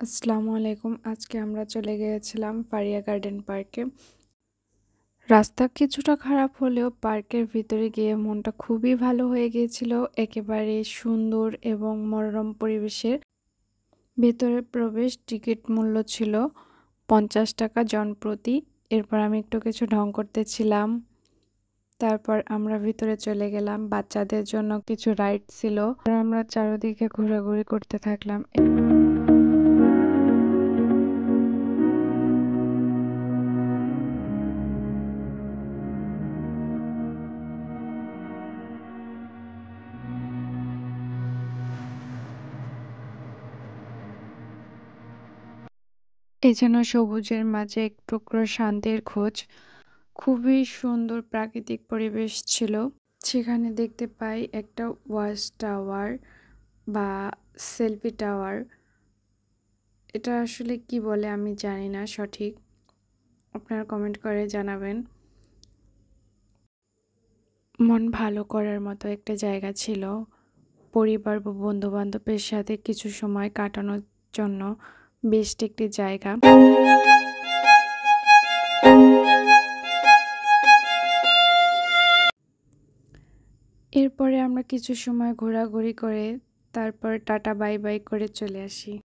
আসসালামু আলাইকুম। আজকে আমরা চলে গিয়েছিলাম পারিয়া গার্ডেন পার্কে। রাস্তা কিছুটা খারাপ হলেও পার্কের ভিতরে গিয়ে মনটা খুবই ভালো হয়ে গিয়েছিল। একেবারে সুন্দর এবং মনোরম পরিবেশের। ভেতরে প্রবেশ টিকিট মূল্য ছিল ৳৫০ জনপ্রতি। এরপর আমি একটু কিছু ঢং করতেছিলাম। তারপর আমরা ভিতরে চলে গেলাম। বাচ্চাদের জন্য কিছু রাইড ছিল। আমরা চারদিকে ঘোরাঘুরি করতে থাকলাম। এ যেন সবুজের মাঝে এক টুকরো শান্তির খোঁজ। খুবই সুন্দর প্রাকৃতিক পরিবেশ ছিল। সেখানে দেখতে পাই একটা ওয়াচ টাওয়ার বা সেলফি টাওয়ার। এটা আসলে কি বলে আমি জানি না সঠিক। আপনারা কমেন্ট করে জানাবেন। মন ভালো করার মতো একটা জায়গা ছিল। পরিবার বা বন্ধু-বান্ধবের সাথে কিছু সময় কাটানোর জন্য বেস্ট একটি জায়গা। এরপরে আমরা কিছু সময় ঘোরাঘুরি করে তারপর টাটা বাই বাই করে চলে আসি।